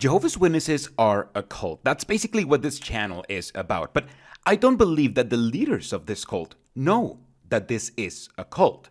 Jehovah's Witnesses are a cult. That's basically what this channel is about. But I don't believe that the leaders of this cult know that this is a cult.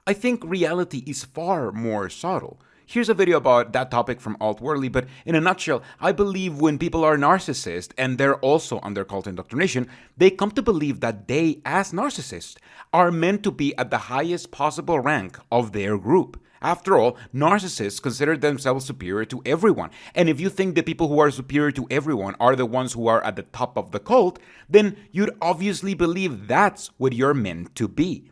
I think reality is far more subtle. Here's a video about that topic from Altworldly, but in a nutshell, I believe when people are narcissists and they're also under cult indoctrination, they come to believe that they, as narcissists, are meant to be at the highest possible rank of their group. After all, narcissists consider themselves superior to everyone. And if you think the people who are superior to everyone are the ones who are at the top of the cult, then you'd obviously believe that's what you're meant to be.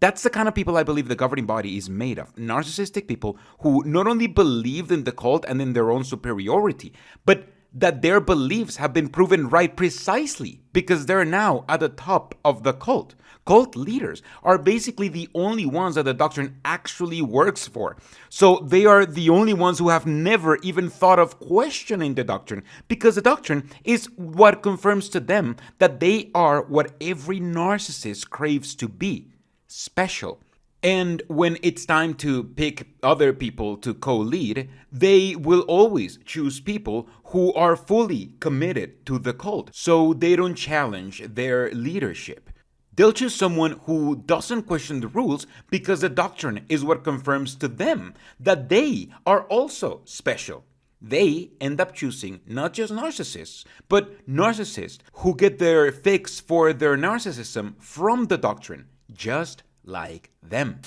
That's the kind of people I believe the governing body is made of. Narcissistic people who not only believe in the cult and in their own superiority, but that their beliefs have been proven right precisely because they're now at the top of the cult. Cult leaders are basically the only ones that the doctrine actually works for. So they are the only ones who have never even thought of questioning the doctrine, because the doctrine is what confirms to them that they are what every narcissist craves to be: special. And when it's time to pick other people to co-lead, they will always choose people who are fully committed to the cult, so they don't challenge their leadership. They'll choose someone who doesn't question the rules because the doctrine is what confirms to them that they are also special. They end up choosing not just narcissists, but narcissists who get their fix for their narcissism from the doctrine, just like them.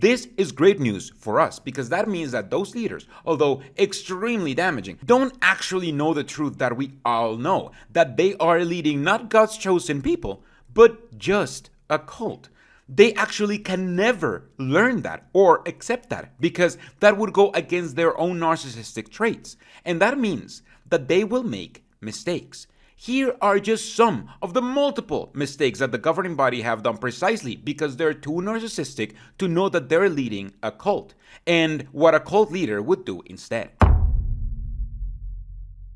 This is great news for us because that means that those leaders, although extremely damaging, don't actually know the truth that we all know, that they are leading not God's chosen people, but just a cult. They actually can never learn that or accept that because that would go against their own narcissistic traits. And that means that they will make mistakes. Here are just some of the multiple mistakes that the governing body have done precisely because they're too narcissistic to know that they're leading a cult and what a cult leader would do instead.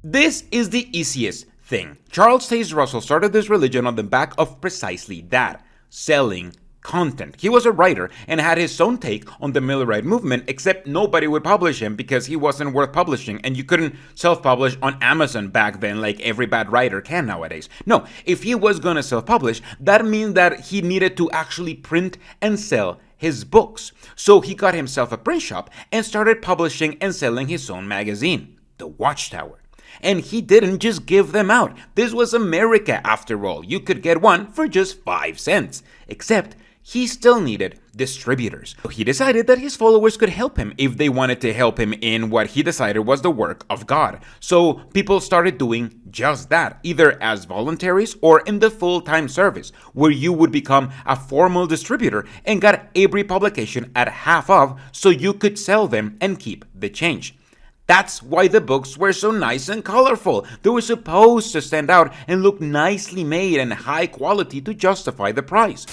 This is the easiest thing. Charles Taze Russell started this religion on the back of precisely that: selling content. He was a writer and had his own take on the Millerite movement, except nobody would publish him because he wasn't worth publishing, and you couldn't self-publish on Amazon back then like every bad writer can nowadays. No, if he was gonna self-publish, that means that he needed to actually print and sell his books. So he got himself a print shop and started publishing and selling his own magazine, The Watchtower. And he didn't just give them out. This was America after all. You could get one for just 5 cents. Except he still needed distributors. So he decided that his followers could help him if they wanted to help him in what he decided was the work of God. So people started doing just that, either as voluntaries or in the full-time service, where you would become a formal distributor and got every publication at half off so you could sell them and keep the change. That's why the books were so nice and colorful. They were supposed to stand out and look nicely made and high quality to justify the price.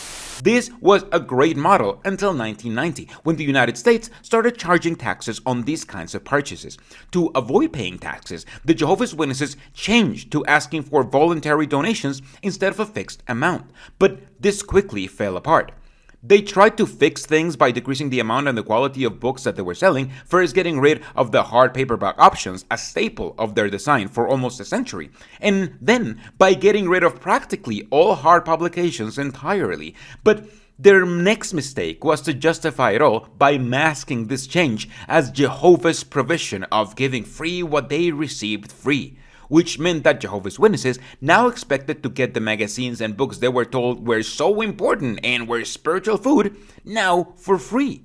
This was a great model until 1990, when the United States started charging taxes on these kinds of purchases. To avoid paying taxes, the Jehovah's Witnesses changed to asking for voluntary donations instead of a fixed amount. But this quickly fell apart. They tried to fix things by decreasing the amount and the quality of books that they were selling, first getting rid of the hard paperback options, a staple of their design for almost a century, and then by getting rid of practically all hard publications entirely. But their next mistake was to justify it all by masking this change as Jehovah's provision of giving free what they received free, which meant that Jehovah's Witnesses now expected to get the magazines and books they were told were so important and were spiritual food now for free.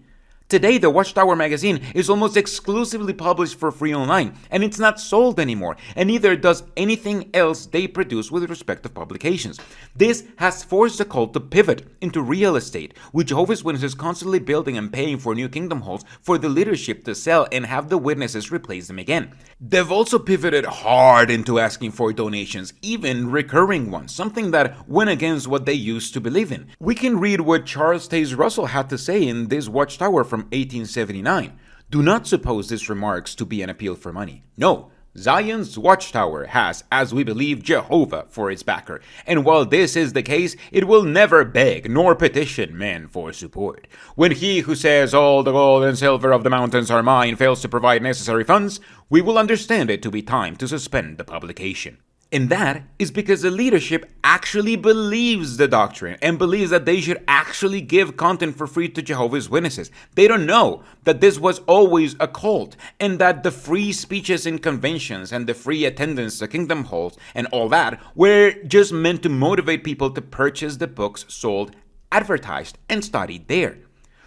Today, the Watchtower magazine is almost exclusively published for free online, and it's not sold anymore, and neither does anything else they produce with respect to publications. This has forced the cult to pivot into real estate, with Jehovah's Witnesses constantly building and paying for new kingdom halls for the leadership to sell and have the witnesses replace them again. They've also pivoted hard into asking for donations, even recurring ones, something that went against what they used to believe in. We can read what Charles Taze Russell had to say in this Watchtower from 1879. Do not suppose these remarks to be an appeal for money. No, Zion's watchtower has, as we believe, Jehovah for its backer, and while this is the case, it will never beg nor petition men for support. When he who says all the gold and silver of the mountains are mine fails to provide necessary funds, we will understand it to be time to suspend the publication. And that is because the leadership actually believes the doctrine and believes that they should actually give content for free to Jehovah's Witnesses. They don't know that this was always a cult and that the free speeches in conventions and the free attendance to kingdom halls and all that were just meant to motivate people to purchase the books sold, advertised, and studied there.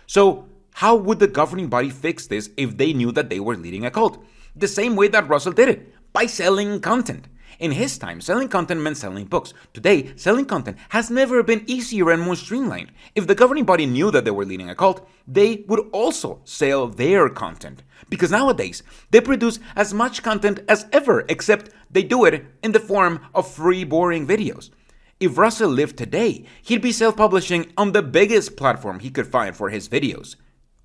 So how would the governing body fix this if they knew that they were leading a cult? The same way that Russell did it, by selling content. In his time, selling content meant selling books. Today, selling content has never been easier and more streamlined. If the governing body knew that they were leading a cult, they would also sell their content. Because nowadays, they produce as much content as ever, except they do it in the form of free, boring videos. If Russell lived today, he'd be self-publishing on the biggest platform he could find for his videos,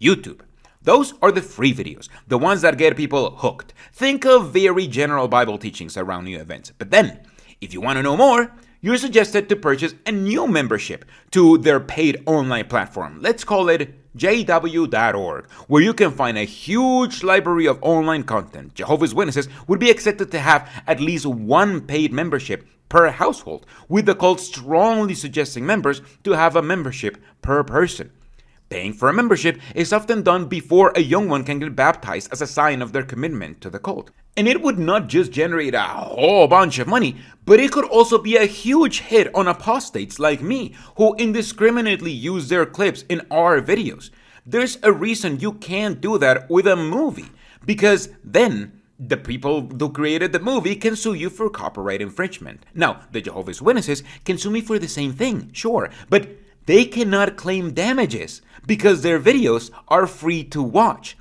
YouTube. Those are the free videos, the ones that get people hooked. Think of very general Bible teachings around new events. But then, if you want to know more, you're suggested to purchase a new membership to their paid online platform. Let's call it jw.org, where you can find a huge library of online content. Jehovah's Witnesses would be expected to have at least one paid membership per household, with the cult strongly suggesting members to have a membership per person. Paying for a membership is often done before a young one can get baptized as a sign of their commitment to the cult. And it would not just generate a whole bunch of money, but it could also be a huge hit on apostates like me, who indiscriminately use their clips in our videos. There's a reason you can't do that with a movie, because then the people who created the movie can sue you for copyright infringement. Now, the Jehovah's Witnesses can sue me for the same thing, sure, but they cannot claim damages because their videos are free to watch.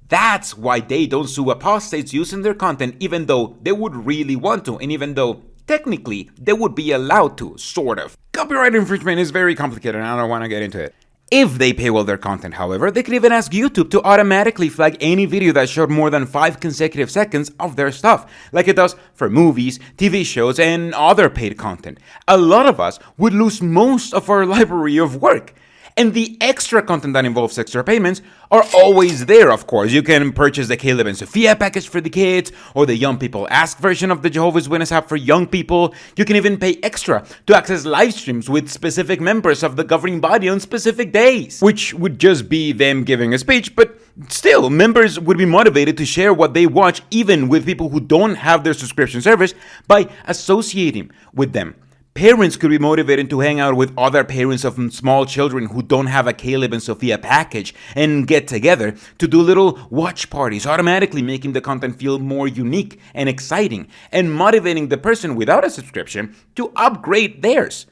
That's why they don't sue apostates using their content, even though they would really want to, and even though technically they would be allowed to, sort of. Copyright infringement is very complicated and I don't want to get into it. If they paywall their content, however, they could even ask YouTube to automatically flag any video that showed more than 5 consecutive seconds of their stuff, like it does for movies, TV shows, and other paid content. A lot of us would lose most of our library of work. And the extra content that involves extra payments are always there, of course. You can purchase the Caleb and Sophia package for the kids, or the Young People Ask version of the Jehovah's Witness app for young people. You can even pay extra to access live streams with specific members of the governing body on specific days, which would just be them giving a speech, but still, members would be motivated to share what they watch even with people who don't have their subscription service by associating with them. Parents could be motivated to hang out with other parents of small children who don't have a Caleb and Sophia package and get together to do little watch parties, automatically making the content feel more unique and exciting and motivating the person without a subscription to upgrade theirs.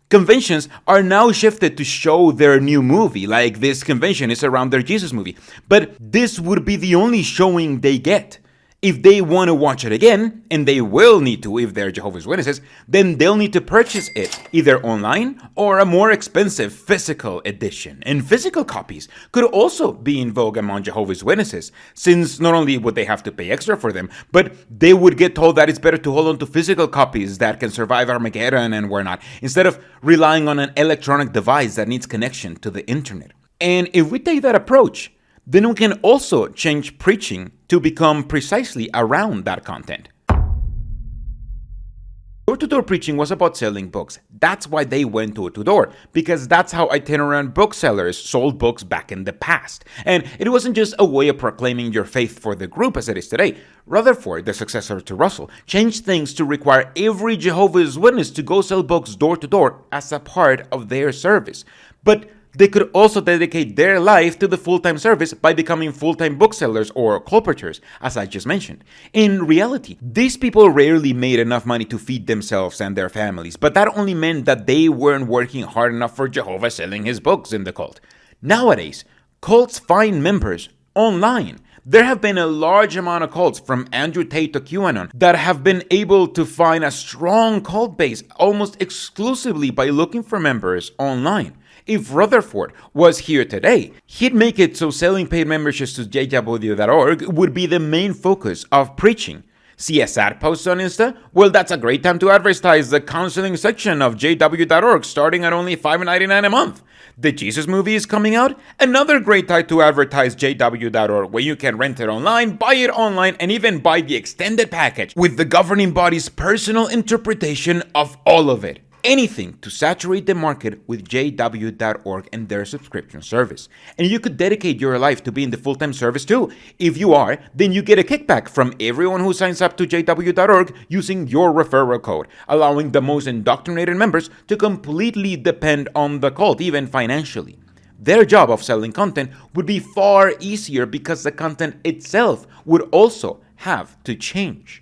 Conventions are now shifted to show their new movie, like this convention is around their Jesus movie, but this would be the only showing they get. If they want to watch it again, and they will need to if they're Jehovah's Witnesses, then they'll need to purchase it either online or a more expensive physical edition. And physical copies could also be in vogue among Jehovah's Witnesses, since not only would they have to pay extra for them, but they would get told that it's better to hold on to physical copies that can survive Armageddon and whatnot, instead of relying on an electronic device that needs connection to the internet. And if we take that approach, then we can also change preaching to become precisely around that content. Door-to-door preaching was about selling books. That's why they went door-to-door, because that's how itinerant booksellers sold books back in the past. And it wasn't just a way of proclaiming your faith for the group as it is today. Rutherford, the successor to Russell, changed things to require every Jehovah's Witness to go sell books door-to-door as a part of their service. But they could also dedicate their life to the full-time service by becoming full-time booksellers or colporteurs, as I just mentioned. In reality, these people rarely made enough money to feed themselves and their families, but that only meant that they weren't working hard enough for Jehovah selling his books in the cult. Nowadays, cults find members online. There have been a large amount of cults, from Andrew Tate to QAnon, that have been able to find a strong cult base almost exclusively by looking for members online. If Rutherford was here today, he'd make it so selling paid memberships to jw.org would be the main focus of preaching. See a sad post on Insta? Well, that's a great time to advertise the counseling section of jw.org starting at only $5.99 a month. The Jesus movie is coming out? Another great time to advertise jw.org, where you can rent it online, buy it online, and even buy the extended package with the governing body's personal interpretation of all of it. Anything to saturate the market with jw.org and their subscription service. And you could dedicate your life to being the full-time service too. If you are, then you get a kickback from everyone who signs up to jw.org using your referral code, allowing the most indoctrinated members to completely depend on the cult, even financially. Their job of selling content would be far easier because the content itself would also have to change.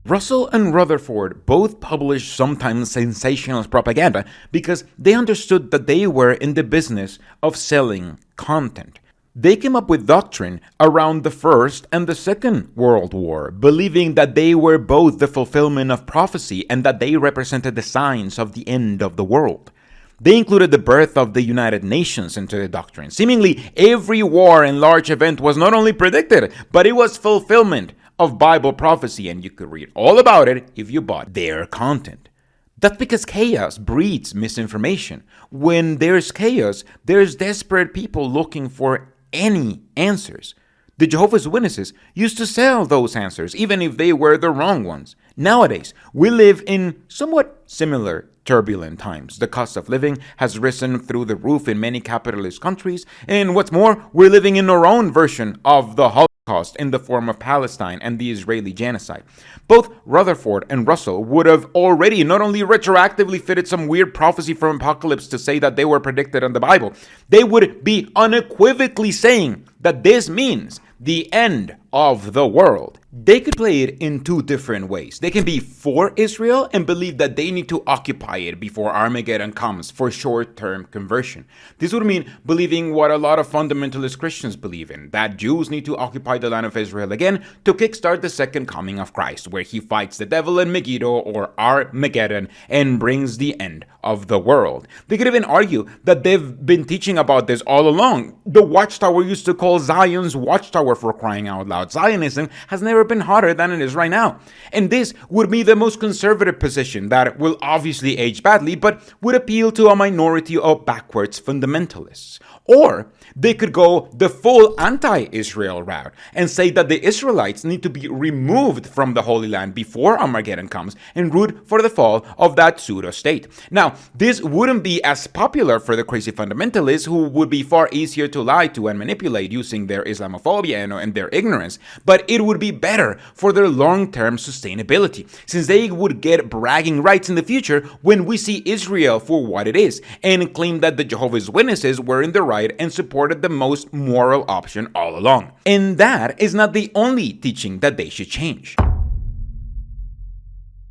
Russell and Rutherford both published sometimes sensationalist propaganda because they understood that they were in the business of selling content. They came up with doctrine around the First and the Second World War, believing that they were both the fulfillment of prophecy and that they represented the signs of the end of the world. They included the birth of the United Nations into the doctrine. Seemingly, every war and large event was not only predicted, but it was fulfillment of Bible prophecy, and you could read all about it if you bought their content. That's because chaos breeds misinformation. When there's chaos, there's desperate people looking for any answers. The Jehovah's Witnesses used to sell those answers, even if they were the wrong ones. Nowadays, we live in somewhat similar turbulent times. The cost of living has risen through the roof in many capitalist countries, and what's more, we're living in our own version of the Holocaust in the form of Palestine and the Israeli genocide. Both Rutherford and Russell would have already not only retroactively fitted some weird prophecy from Apocalypse to say that they were predicted in the Bible, they would be unequivocally saying that this means the end of the world. They could play it in two different ways. They can be for Israel and believe that they need to occupy it before Armageddon comes for short-term conversion. This would mean believing what a lot of fundamentalist Christians believe in, that Jews need to occupy the land of Israel again to kickstart the second coming of Christ, where he fights the devil in Megiddo or Armageddon and brings the end of the world. They could even argue that they've been teaching about this all along. The Watchtower used to call Zion's Watchtower, for crying out loud. Zionism has never been hotter than it is right now. And this would be the most conservative position that will obviously age badly, but would appeal to a minority of backwards fundamentalists. Or they could go the full anti-Israel route and say that the Israelites need to be removed from the Holy Land before Armageddon comes and root for the fall of that pseudo-state. Now, this wouldn't be as popular for the crazy fundamentalists, who would be far easier to lie to and manipulate using their Islamophobia and their ignorance, but it would be better for their long-term sustainability, since they would get bragging rights in the future when we see Israel for what it is and claim that the Jehovah's Witnesses were in the right and supported the most moral option all along. And that is not the only teaching that they should change.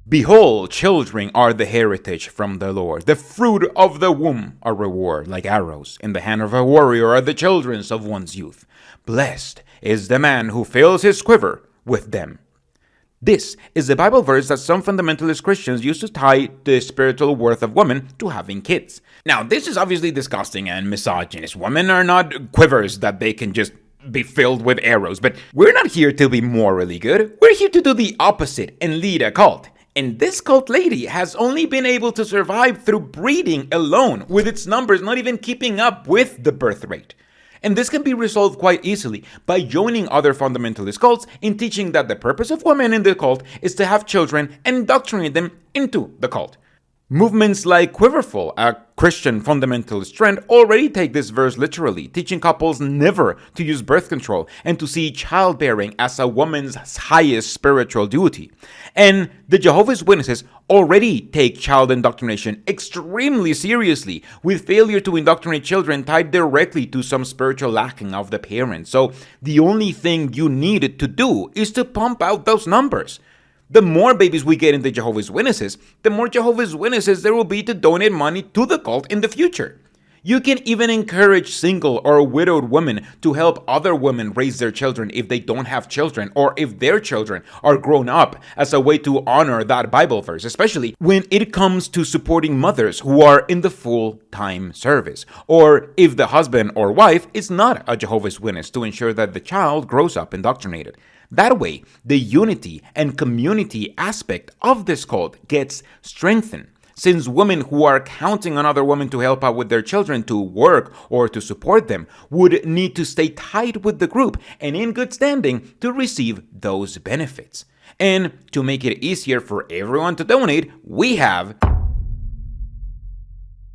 Behold, children are the heritage from the Lord. The fruit of the womb a reward, like arrows. In the hand of a warrior are the children of one's youth. Blessed is the man who fills his quiver with them. This is the Bible verse that some fundamentalist Christians used to tie the spiritual worth of women to having kids. Now, this is obviously disgusting and misogynist. Women are not quivers that they can just be filled with arrows, but we're not here to be morally good. We're here to do the opposite and lead a cult. And this cult lady has only been able to survive through breeding alone, with its numbers not even keeping up with the birth rate. And this can be resolved quite easily by joining other fundamentalist cults in teaching that the purpose of women in the cult is to have children and indoctrinate them into the cult. Movements like Quiverful, a Christian fundamentalist trend, already take this verse literally, teaching couples never to use birth control and to see childbearing as a woman's highest spiritual duty. And the Jehovah's Witnesses already take child indoctrination extremely seriously, with failure to indoctrinate children tied directly to some spiritual lacking of the parents. So the only thing you needed to do is to pump out those numbers. The more babies we get into Jehovah's Witnesses, the more Jehovah's Witnesses there will be to donate money to the cult in the future. You can even encourage single or widowed women to help other women raise their children if they don't have children, or if their children are grown up, as a way to honor that Bible verse, especially when it comes to supporting mothers who are in the full-time service, or if the husband or wife is not a Jehovah's Witness, to ensure that the child grows up indoctrinated. That way, the unity and community aspect of this cult gets strengthened, since women who are counting on other women to help out with their children to work or to support them would need to stay tied with the group and in good standing to receive those benefits. And to make it easier for everyone to donate, we have...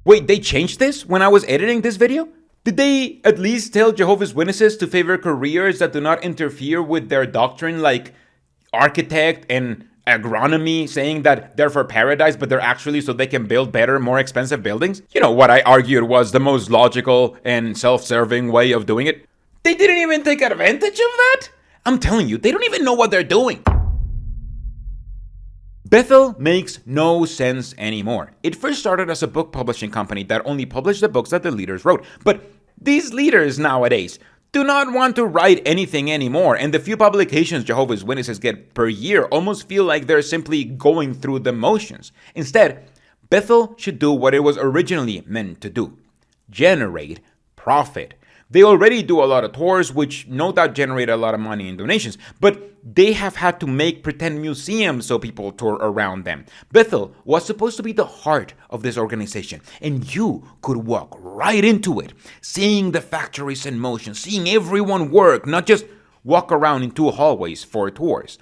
Wait, they changed this when I was editing this video? Did they at least tell Jehovah's Witnesses to favor careers that do not interfere with their doctrine, like architect and agronomy, saying that they're for paradise, but they're actually so they can build better, more expensive buildings? You know what I argued was the most logical and self-serving way of doing it? They didn't even take advantage of that? I'm telling you, they don't even know what they're doing. Bethel makes no sense anymore. It first started as a book publishing company that only published the books that the leaders wrote. But these leaders nowadays do not want to write anything anymore, and the few publications Jehovah's Witnesses get per year almost feel like they're simply going through the motions. Instead, Bethel should do what it was originally meant to do: generate profit. They already do a lot of tours, which no doubt generate a lot of money in donations, but they have had to make pretend museums so people tour around them. Bethel was supposed to be the heart of this organization, and you could walk right into it, seeing the factories in motion, seeing everyone work, not just walk around in two hallways for tours.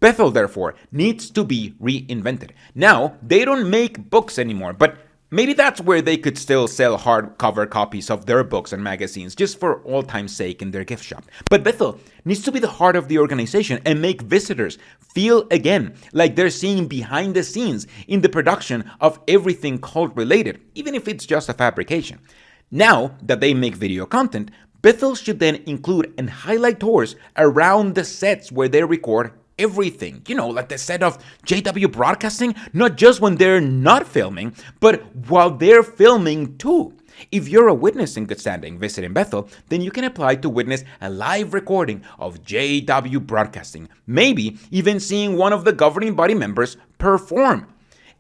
Bethel, therefore, needs to be reinvented. Now, they don't make books anymore, but maybe that's where they could still sell hardcover copies of their books and magazines just for old time's sake in their gift shop. But Bethel needs to be the heart of the organization and make visitors feel again like they're seeing behind the scenes in the production of everything cult related, even if it's just a fabrication. Now that they make video content, Bethel should then include and highlight tours around the sets where they record everything. You know, like the set of JW Broadcasting, not just when they're not filming, but while they're filming too. If you're a witness in good standing visiting Bethel, then you can apply to witness a live recording of JW Broadcasting, maybe even seeing one of the governing body members perform.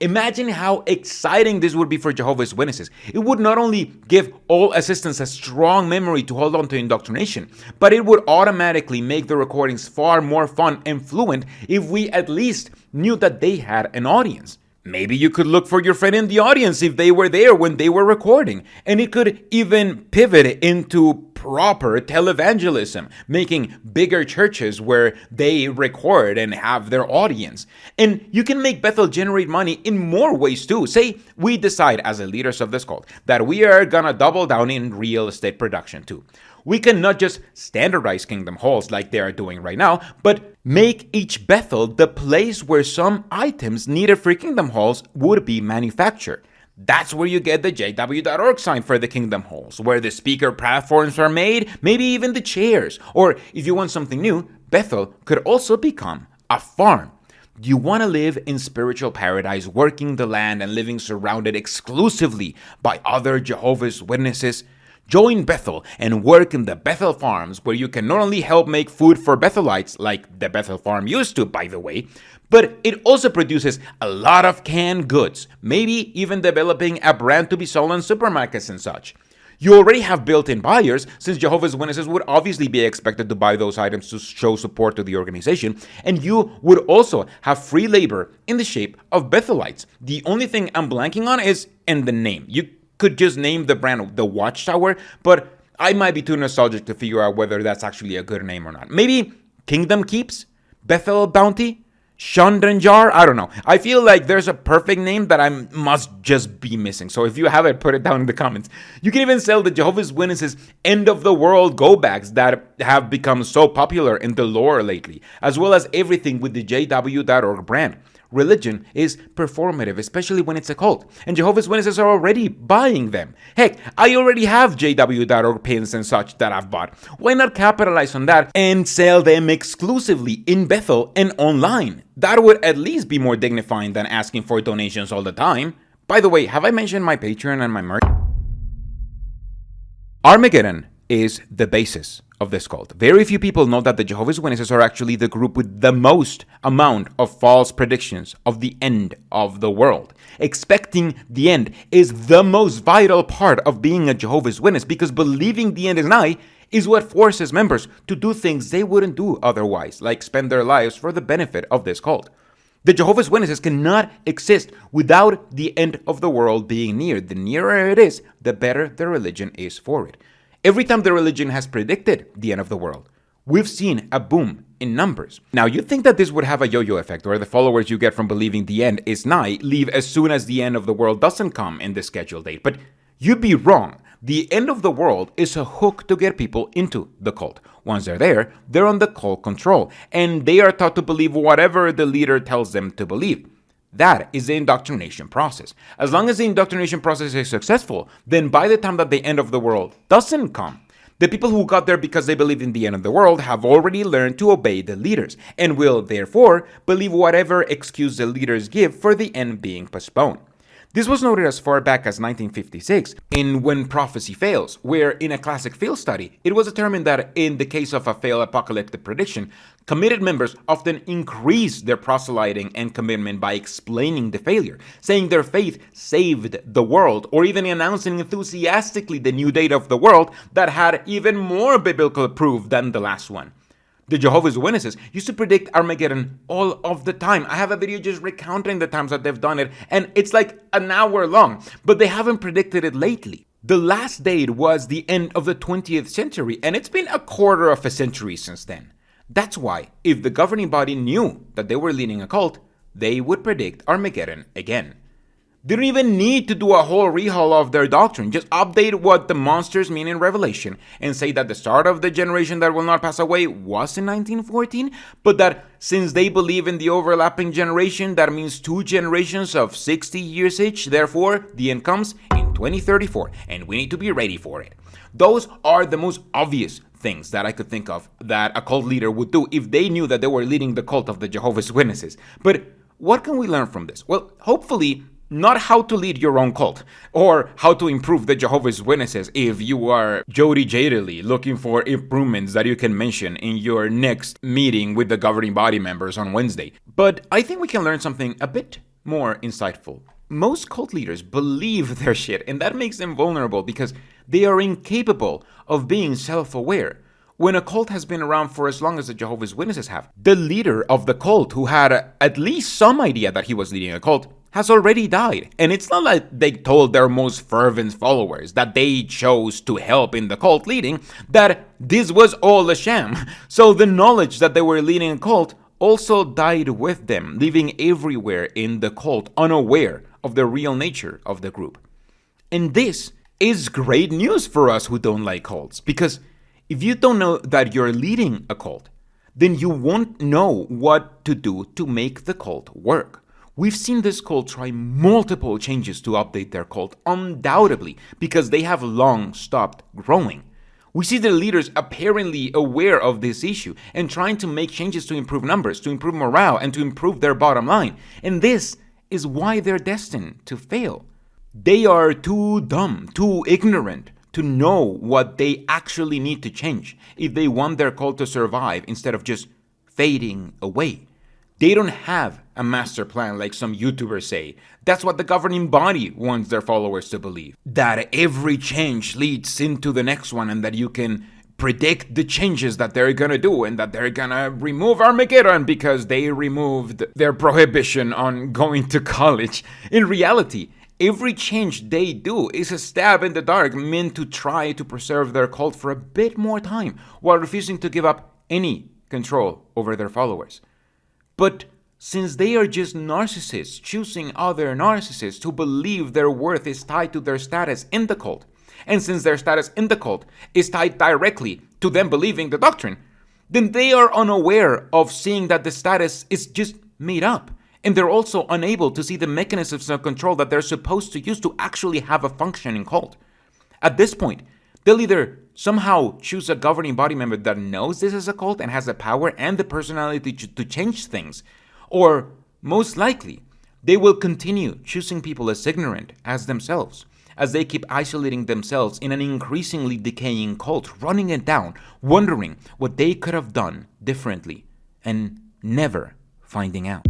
Imagine how exciting this would be for Jehovah's Witnesses. It would not only give all assistants a strong memory to hold on to indoctrination, but it would automatically make the recordings far more fun and fluent if we at least knew that they had an audience. Maybe you could look for your friend in the audience if they were there when they were recording, and it could even pivot into proper televangelism, making bigger churches where they record and have their audience. And you can make Bethel generate money in more ways too. Say we decide as the leaders of this cult that we are gonna double down in real estate production too. We can not just standardize kingdom halls like they are doing right now, but make each Bethel the place where some items needed for kingdom halls would be manufactured. That's where you get the JW.org sign for the kingdom halls, where the speaker platforms are made, maybe even the chairs. Or if you want something new, Bethel could also become a farm. Do you want to live in spiritual paradise, working the land and living surrounded exclusively by other Jehovah's Witnesses? Join Bethel and work in the Bethel farms, where you can not only help make food for Bethelites, like the Bethel farm used to, by the way, but it also produces a lot of canned goods, maybe even developing a brand to be sold in supermarkets and such. You already have built-in buyers, since Jehovah's Witnesses would obviously be expected to buy those items to show support to the organization, and you would also have free labor in the shape of Bethelites. The only thing I'm blanking on is in the name. You could just name the brand the Watchtower, but I might be too nostalgic to figure out whether that's actually a good name or not. Maybe Kingdom Keeps? Bethel Bounty? Chandranjar? I don't know. I feel like there's a perfect name that I must just be missing. So if you have it, put it down in the comments. You can even sell the Jehovah's Witnesses end of the world go bags that have become so popular in the lore lately, as well as everything with the JW.org brand. Religion is performative, especially when it's a cult, and Jehovah's Witnesses are already buying them. Heck, I already have JW.org pins and such that I've bought. Why not capitalize on that and sell them exclusively in Bethel and online? That would at least be more dignifying than asking for donations all the time. By the way, have I mentioned my Patreon and my merch? Armageddon is the basis of this cult. Very few people know that the Jehovah's Witnesses are actually the group with the most amount of false predictions of the end of the world. Expecting the end is the most vital part of being a Jehovah's Witness, because believing the end is nigh is what forces members to do things they wouldn't do otherwise, like spend their lives for the benefit of this cult. The Jehovah's Witnesses cannot exist without the end of the world being near. The nearer it is, the better the religion is for it. Every time the religion has predicted the end of the world, we've seen a boom in numbers. Now, you'd think that this would have a yo-yo effect, where the followers you get from believing the end is nigh leave as soon as the end of the world doesn't come in the scheduled date. But you'd be wrong. The end of the world is a hook to get people into the cult. Once they're there, they're under cult control, and they are taught to believe whatever the leader tells them to believe. That is the indoctrination process. As long as the indoctrination process is successful, then by the time that the end of the world doesn't come, the people who got there because they believed in the end of the world have already learned to obey the leaders, and will therefore believe whatever excuse the leaders give for the end being postponed. This was noted as far back as 1956 in When Prophecy Fails, where in a classic field study, it was determined that in the case of a failed apocalyptic prediction, committed members often increase their proselyting and commitment by explaining the failure, saying their faith saved the world, or even announcing enthusiastically the new date of the world that had even more biblical proof than the last one. The Jehovah's Witnesses used to predict Armageddon all of the time. I have a video just recounting the times that they've done it, and it's like an hour long, but they haven't predicted it lately. The last date was the end of the 20th century, and it's been a quarter of a century since then. That's why, if the governing body knew that they were leading a cult, they would predict Armageddon again. They don't even need to do a whole rehaul of their doctrine. Just update what the monsters mean in Revelation and say that the start of the generation that will not pass away was in 1914, but that since they believe in the overlapping generation, that means 2 generations of 60 years each. Therefore, the end comes in 2034, and we need to be ready for it. Those are the most obvious things that I could think of that a cult leader would do if they knew that they were leading the cult of the Jehovah's Witnesses. But what can we learn from this? Well, hopefully, not how to lead your own cult or how to improve the Jehovah's Witnesses if you are Jody Jadily looking for improvements that you can mention in your next meeting with the governing body members on Wednesday. But I think we can learn something a bit more insightful. Most cult leaders believe their shit, and that makes them vulnerable because they are incapable of being self-aware. When a cult has been around for as long as the Jehovah's Witnesses have, the leader of the cult, who had at least some idea that he was leading a cult, has already died. And it's not like they told their most fervent followers that they chose to help in the cult leading, that this was all a sham. So the knowledge that they were leading a cult also died with them, leaving everywhere in the cult unaware of the real nature of the group. And this is great news for us who don't like cults, because if you don't know that you're leading a cult, then you won't know what to do to make the cult work. We've seen this cult try multiple changes to update their cult, undoubtedly, because they have long stopped growing. We see the leaders apparently aware of this issue and trying to make changes to improve numbers, to improve morale, and to improve their bottom line. And this is why they're destined to fail. They are too dumb, too ignorant to know what they actually need to change if they want their cult to survive instead of just fading away. They don't have a master plan like some YouTubers say. That's what the governing body wants their followers to believe. That every change leads into the next one, and that you can predict the changes that they're gonna do, and that they're gonna remove Armageddon because they removed their prohibition on going to college. In reality, every change they do is a stab in the dark meant to try to preserve their cult for a bit more time while refusing to give up any control over their followers. But since they are just narcissists choosing other narcissists who believe their worth is tied to their status in the cult, and since their status in the cult is tied directly to them believing the doctrine, then they are unaware of seeing that the status is just made up. And they're also unable to see the mechanisms of control that they're supposed to use to actually have a functioning cult. At this point, they'll either somehow choose a governing body member that knows this is a cult and has the power and the personality to change things, or most likely, they will continue choosing people as ignorant as themselves, as they keep isolating themselves in an increasingly decaying cult, running it down, wondering what they could have done differently, and never finding out.